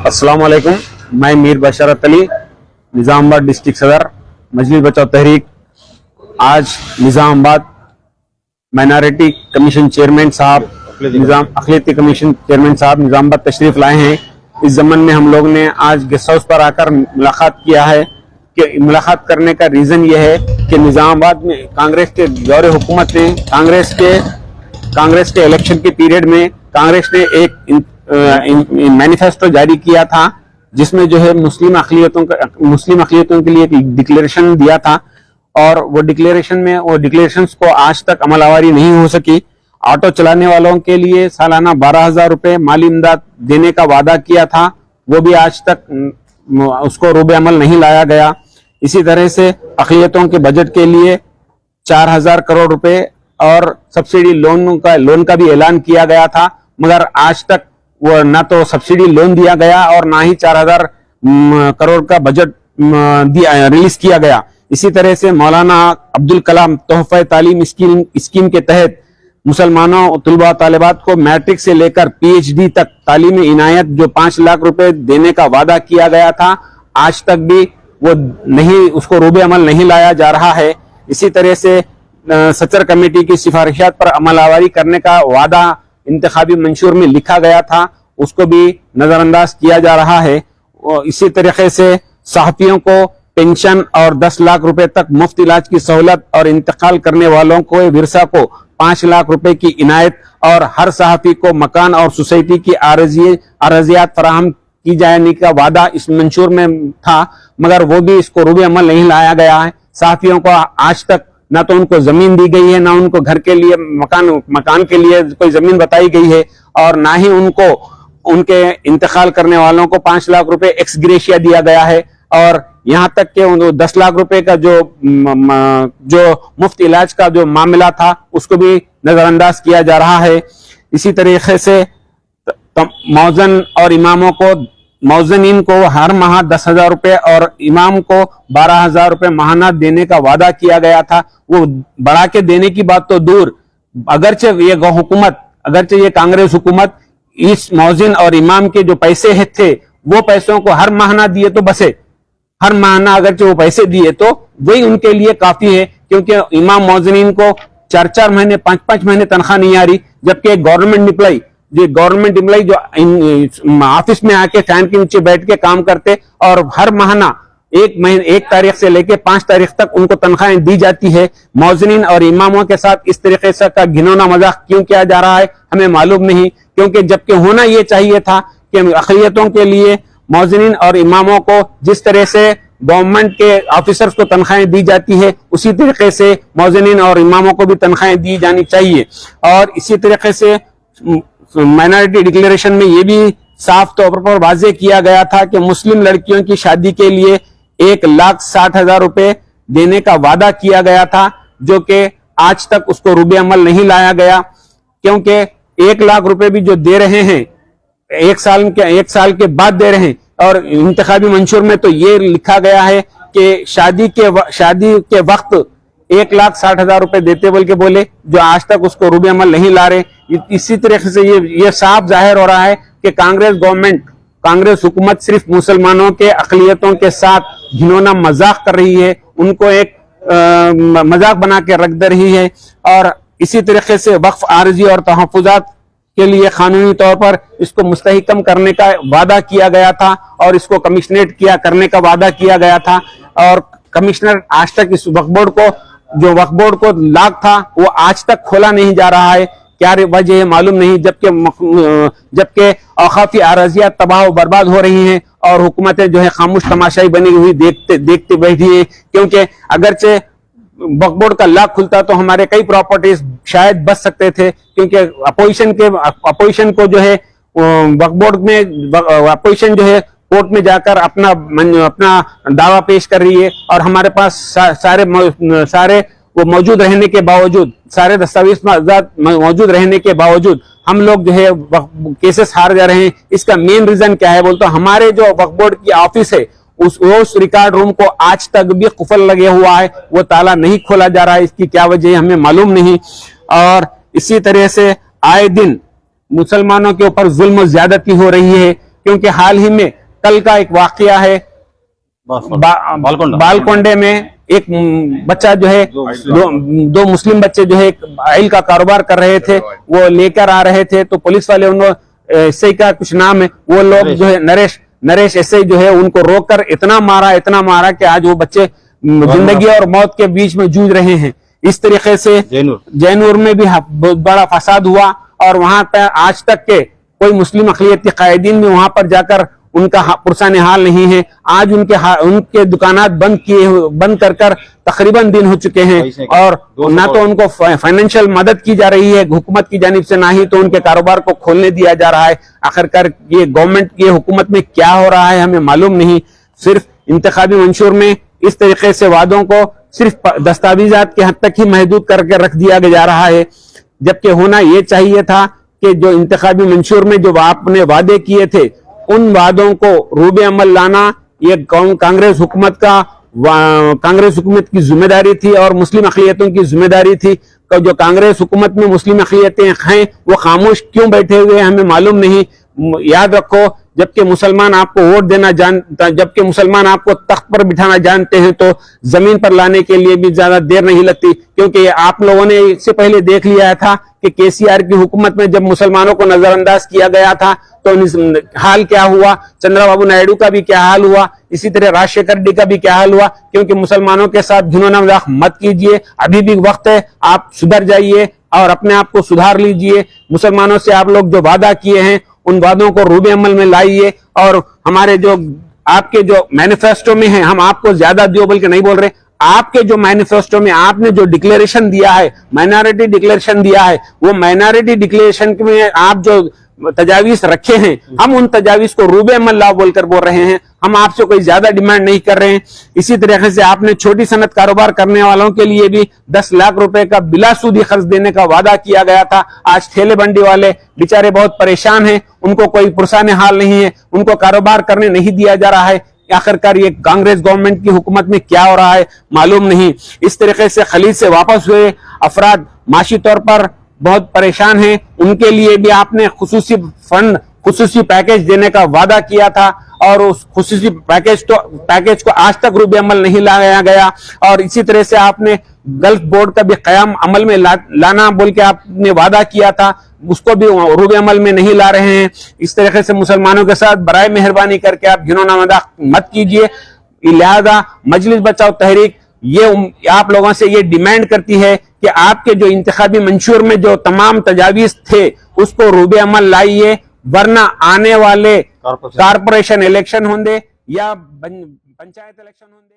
अस्सलाम वालेकुम। मैं मीर बशरत अली, निज़ामाबाद डिस्ट्रिक्ट सदर, मजलिस बचाओ तहरीक। आज निज़ामाबाद माइनॉरिटी कमीशन चेयरमैन साहब, अक़लियती कमीशन चेयरमैन साहब निज़ामाबाद तशरीफ़ लाए हैं। इस ज़मन में हम लोग ने आज गेस्ट हाउस पर आकर मुलाकात किया है कि मुलाकात करने का रीज़न ये है कि निज़ामाबाद में कांग्रेस के दौरे हुकूमत ने कांग्रेस के इलेक्शन के पीरियड में कांग्रेस ने एक मैनिफेस्टो जारी किया था, जिसमें जो है मुस्लिम अक़लियतों के लिए एक डिक्लेरेशन दिया था, और वो डिक्लेरेशन को आज तक अमल आवारी नहीं हो सकी। ऑटो चलाने वालों के लिए सालाना 12,000 रुपए माली इमदाद देने का वादा किया था, वो भी आज तक उसको रूबे अमल नहीं लाया गया। इसी तरह से अक़लियतों के बजट के लिए 4,000 करोड़ रुपए और सब्सिडी लोन का भी ऐलान किया गया था, मगर आज तक वो ना तो सब्सिडी लोन दिया गया और ना ही 4,000 करोड़ का बजट रिलीज किया गया। इसी तरह से मौलाना अब्दुल कलाम तोहफा तालीम स्कीम के तहत मुसलमानों तलबा तालिबात को मैट्रिक से लेकर PhD तक तालीमी इनायत जो 5 लाख रुपए देने का वादा किया गया था, आज तक भी वो उसको रूबे अमल नहीं लाया जा रहा है। इसी तरह से सचर कमेटी की सिफारिशात पर अमलावरी करने का वादा इंतखाबी मंशूर में लिखा गया था, उसको भी नजरअंदाज किया जा रहा है। इसी तरीके से सहाफियों को पेंशन और 10 लाख रुपए तक मुफ्त इलाज की सहूलत और इंतकाल करने वालों को विरसा को 5 लाख रुपए की इनायत और हर सहाफी को मकान और सोसाइटी की आरजियात फराहम की जाने का वादा इस मंशूर में था, मगर वो भी इसको रूबे अमल नहीं लाया गया है। सहाफियों को आज तक ना तो उनको जमीन दी गई है, ना उनको घर के लिए मकान के लिए कोई जमीन बताई गई है, और ना ही उनको उनके इंतकाल करने वालों को 5 लाख रुपए एक्स ग्रेशिया दिया गया है। और यहाँ तक के 10 लाख रुपए का जो मुफ्त इलाज का जो मामला था, उसको भी नजरअंदाज किया जा रहा है। इसी तरीके से मौजन और इमामों को मौजनीन को हर माह 10,000 रुपए और इमाम को 12,000 रुपए माहाना देने का वादा किया गया था। वो बढ़ा के देने की बात तो दूर, अगरचे ये कांग्रेस हुकूमत इस मौजिन और इमाम के जो पैसे थे, वो पैसों को हर माहाना दिए तो बसे, हर माहाना अगरचे वो पैसे दिए तो वही उनके लिए काफी है, क्योंकि इमाम मौजनीन को 4-4 महीने 5-5 महीने तनख्वाह नहीं आ रही, जबकि गवर्नमेंट एम्प्लॉय जो ऑफिस में आके फैन के नीचे बैठ के काम करते और हर महीना 1 तारीख से लेके 5 तारीख तक उनको तनख्वाहें दी जाती है। मौजनीन और इमामों के साथ इस तरीके से का घिनौना मजाक क्यों किया जा रहा है हमें मालूम नहीं, क्योंकि जबकि होना ये चाहिए था कि अक़लियतों के लिए मौजनीन और इमामों को जिस तरह से गवर्नमेंट के ऑफिसर्स को तनख्वाहें दी जाती है, उसी तरीके से मौजनीन और इमामों को भी तनख्वाहें दी जानी चाहिए। और इसी तरीके से माइनॉरिटी डिक्लेरेशन में ये भी साफ तौर पर वाजे किया गया था कि मुस्लिम लड़कियों की शादी के लिए 1,60,000 रुपए देने का वादा किया गया था, जो कि आज तक उसको रूबे अमल नहीं लाया गया, क्योंकि 1 लाख रुपए भी जो दे रहे हैं 1 साल के बाद दे रहे हैं। और इंतखाबी मंशूर में तो ये लिखा गया है कि शादी के वक्त 1,60,000 रुपए देते बोले, जो आज तक उसको रूबे अमल नहीं ला रहे। इसी तरीके से ये साफ जाहिर हो रहा है कि कांग्रेस हुकूमत सिर्फ मुसलमानों के अक़लियतों के साथ घिनौना मजाक कर रही है, उनको एक मजाक बना के रख दे रही है। और इसी तरीके से वक्फ आरजी और तहफ़्फ़ुज़ात के लिए कानूनी तौर पर इसको मुस्तहकम करने का वादा किया गया था और इसको कमिश्नरेट करने का वादा किया गया था, और कमिश्नर आज तक इस वक्फ बोर्ड को लाग था वो आज तक खोला नहीं जा रहा है। क्या वजह है मालूम नहीं, जबकि औकाफी आराजियात तबाह व बर्बाद हो रही हैं और हुकूमतें जो है खामोश तमाशाई बनी हुई देखते बैठी है। क्योंकि अगरचे वक्फ बोर्ड का लाख खुलता तो हमारे कई प्रॉपर्टीज शायद बच सकते थे, क्योंकि अपोजिशन को जो है वक्फ बोर्ड में अपोजिशन जो है कोर्ट में जाकर अपना दावा पेश कर रही है, और हमारे पास सारे वो मौजूद रहने के बावजूद, सारे दस्तावेज मौजूद रहने के बावजूद हम लोग जो है केसेस हार जा रहे हैं। इसका मेन रीजन क्या है बोलते, हमारे जो वक्फ बोर्ड की ऑफिस है उस रिकॉर्ड रूम को आज तक भी कुफल लगे हुआ है, वो ताला नहीं खोला जा रहा है। इसकी क्या वजह है हमें मालूम नहीं। और इसी तरह से आए दिन मुसलमानों के ऊपर जुल्म ज्यादती हो रही है। क्योंकि हाल ही में कल का एक वाकया है, बालकोंडे में एक बच्चा जो है, दो मुस्लिम बच्चे जो है एक ऑयल का कारोबार कर रहे थे, वो लेकर आ रहे थे, तो पुलिस वाले उनको एसआई का कुछ नाम है, वो लोग जो है नरेश एसआई जो है उनको रोककर इतना मारा कि आज वो बच्चे जिंदगी और मौत के बीच में जूझ रहे हैं। इस तरीके से जैनूर में भी बहुत बड़ा फसाद हुआ और वहां पर आज तक के कोई मुस्लिम अक़लियती कायदीन भी वहां पर जाकर उनका पुरसान हाल नहीं है। आज उनके दुकानात बंद कर तकरीबन दिन हो चुके हैं और ना तो उनको फाइनेंशियल मदद की जा रही है हुकूमत की जानिब से, ना ही तो उनके कारोबार को खोलने दिया जा रहा है। आखिरकार ये गवर्नमेंट की हुकूमत में क्या हो रहा है हमें मालूम नहीं। सिर्फ इंतखाबी मंशूर में इस तरीके से वादों को सिर्फ दस्तावेजात के हद तक ही महदूद करके रख दिया जा रहा है, जबकि होना ये चाहिए था कि जो इंतखाबी मंशूर में जो आपने वादे किए थे उन वादों को रूबे अमल लाना ये कांग्रेस हुकूमत की जिम्मेदारी थी और मुस्लिम अक़लियतों की जिम्मेदारी थी। जो कांग्रेस हुकूमत में मुस्लिम अक़लियतें हैं वो खामोश क्यों बैठे हुए हमें मालूम नहीं। याद रखो, जबकि मुसलमान आपको वोट देना जबकि मुसलमान आपको तख्त पर बिठाना जानते हैं तो जमीन पर लाने के लिए भी ज्यादा देर नहीं लगती, क्योंकि आप लोगों ने इससे पहले देख लिया था कि केसीआर की हुकूमत में जब मुसलमानों को नजरअंदाज किया गया था तो हाल क्या हुआ, चंद्रबाबू नायडू का भी क्या हाल हुआ, इसी तरह राजशेखर रेड्डी का भी क्या हाल हुआ। क्योंकि मुसलमानों के साथ घिनौना मजाक मत कीजिए, अभी भी वक्त है, आप सुधर जाइए और अपने आप को सुधार लीजिए। मुसलमानों से आप लोग जो वादा किए हैं उन वादों को रूबे अमल में लाइए और हमारे जो आपके जो मैनिफेस्टो में है, हम आपको ज्यादा दियो बल्कि नहीं बोल रहे, आपके जो मैनिफेस्टो में आपने जो डिक्लेरेशन दिया है, माइनॉरिटी डिक्लेरेशन दिया है, वो माइनॉरिटी डिक्लेरेशन में आप जो तजावीज रखे हैं, हम उन तजावीज को रूबे अमल लाओ बोलकर बोल रहे हैं। हम आपसे कोई ज्यादा डिमांड नहीं कर रहे हैं। इसी तरीके से आपने छोटी सनत कारोबार करने वालों के लिए भी 10 लाख रुपए का बिला सूदी खर्च देने का वादा किया गया था। आज ठेले बंडी वाले बेचारे बहुत परेशान हैं, उनको कोई पुरसान हाल नहीं है, उनको कारोबार करने नहीं दिया जा रहा है। आखिरकार ये कांग्रेस गवर्नमेंट की हुकूमत में क्या हो रहा है मालूम नहीं। इस तरीके से खलीज से वापस हुए अफराद माशी तौर पर बहुत परेशान हैं, उनके लिए भी आपने खुसूसी फंड, खुसूसी पैकेज देने का वादा किया था और उस खुसूसी पैकेज को आज तक रूबे अमल नहीं लाया गया। और इसी तरह से आपने गल्फ बोर्ड का भी क़याम अमल में लाना बोल के आपने वादा किया था, उसको भी रूबे अमल में नहीं ला रहे हैं। इस तरीके से मुसलमानों के साथ बराए मेहरबानी करके आप घिनौना मजाक मत कीजिए। लिहाजा मजलिस बचाओ तहरीक ये आप लोगों से ये डिमांड करती है कि आपके जो इंतखाबी मंशूर में जो तमाम तजावीज थे उसको रूबे अमल लाइए, वरना आने वाले कारपोरेशन इलेक्शन होंगे या पंचायत इलेक्शन होंगे।